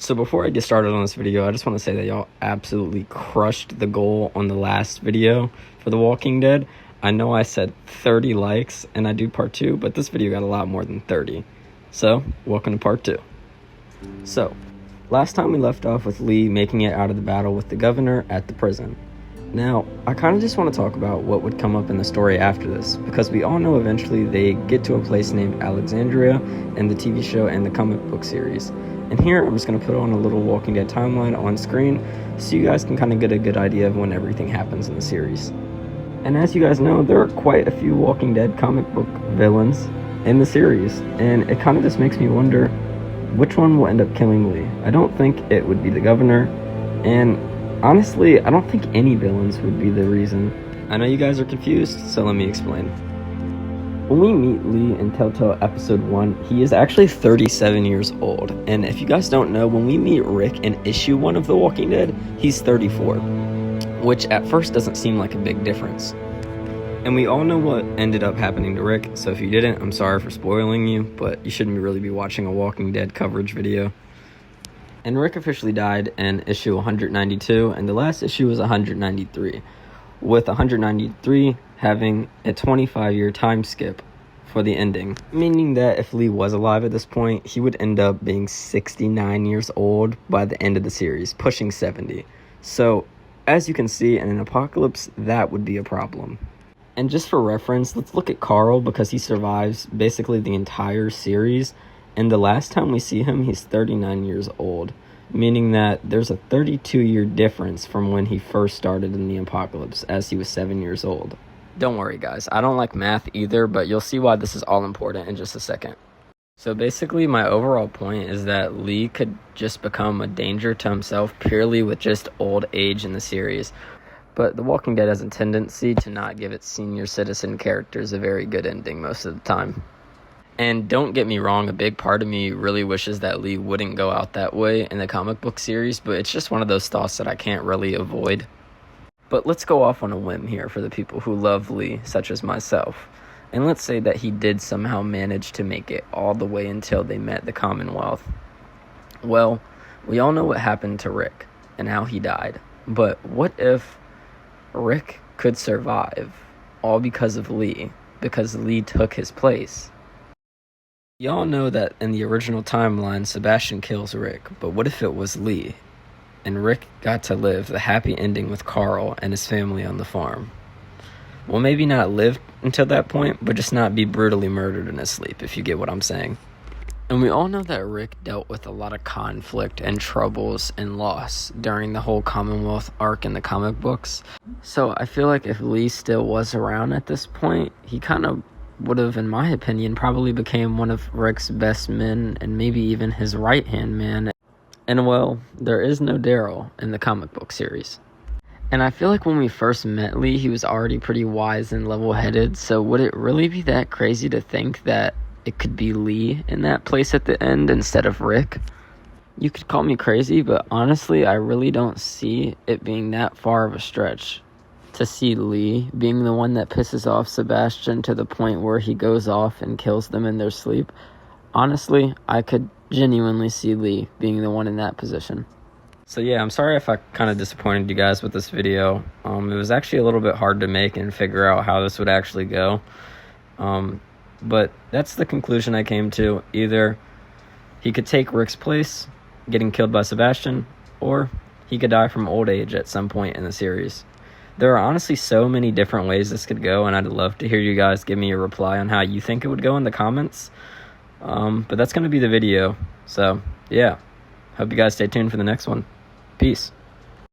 So before I get started on this video, I just want to say that y'all absolutely crushed the goal on the last video for The Walking Dead. I know I said 30 likes and I do part 2, but this video got a lot more than 30. So, welcome to part 2. So, last time we left off with Lee making it out of the battle with the governor at the prison. Now, I kind of just want to talk about what would come up in the story after this, because we all know eventually they get to a place named Alexandria in the TV show and the comic book series. And here, I'm just going to put on a little Walking Dead timeline on screen so you guys can kind of get a good idea of when everything happens in the series. And as you guys know, there are quite a few Walking Dead comic book villains in the series, and it kind of just makes me wonder which one will end up killing Lee. I don't think it would be the governor, and honestly, I don't think any villains would be the reason. I know you guys are confused, so let me explain. When we meet Lee in Telltale Episode 1, he is actually 37 years old. And if you guys don't know, when we meet Rick in Issue 1 of The Walking Dead, he's 34. Which at first doesn't seem like a big difference. And we all know what ended up happening to Rick, so if you didn't, I'm sorry for spoiling you, but you shouldn't really be watching a Walking Dead coverage video. And Rick officially died in issue 192, and the last issue was 193, with 193 having a 25-year time skip for the ending, meaning that if Lee was alive at this point, he would end up being 69 years old by the end of the series, pushing 70. So, as you can see, in an apocalypse, that would be a problem. And just for reference, let's look at Carl, because he survives basically the entire series, and the last time we see him, he's 39 years old, meaning that there's a 32-year difference from when he first started in the apocalypse, as he was 7 years old. Don't worry, guys. I don't like math either, but you'll see why this is all important in just a second. So basically, my overall point is that Lee could just become a danger to himself purely with just old age in the series. But The Walking Dead has a tendency to not give its senior citizen characters a very good ending most of the time. And don't get me wrong, a big part of me really wishes that Lee wouldn't go out that way in the comic book series, but it's just one of those thoughts that I can't really avoid. But let's go off on a whim here for the people who love Lee, such as myself. And let's say that he did somehow manage to make it all the way until they met the Commonwealth. Well, we all know what happened to Rick and how he died. But what if Rick could survive, all because of Lee, because Lee took his place? Y'all know that in the original timeline, Sebastian kills Rick, but what if it was Lee, and Rick got to live the happy ending with Carl and his family on the farm? Well, maybe not live until that point, but just not be brutally murdered in his sleep, if you get what I'm saying. And we all know that Rick dealt with a lot of conflict and troubles and loss during the whole Commonwealth arc in the comic books. So I feel like if Lee still was around at this point, he kind of would have, in my opinion, probably became one of Rick's best men and maybe even his right-hand man. And well, there is no Daryl in the comic book series. And I feel like when we first met Lee, he was already pretty wise and level-headed, so would it really be that crazy to think that it could be Lee in that place at the end instead of Rick? You could call me crazy, but honestly, I really don't see it being that far of a stretch to see Lee being the one that pisses off Sebastian to the point where he goes off and kills them in their sleep. Honestly, I could genuinely see Lee being the one in that position. So yeah, I'm sorry if I kind of disappointed you guys with this video. It was actually a little bit hard to make and figure out how this would actually go. But that's the conclusion I came to. Either he could take Rick's place, getting killed by Sebastian, or he could die from old age at some point in the series. There are honestly so many different ways this could go, and I'd love to hear you guys give me a reply on how you think it would go in the comments. But that's going to be the video. So, yeah. Hope you guys stay tuned for the next one. Peace.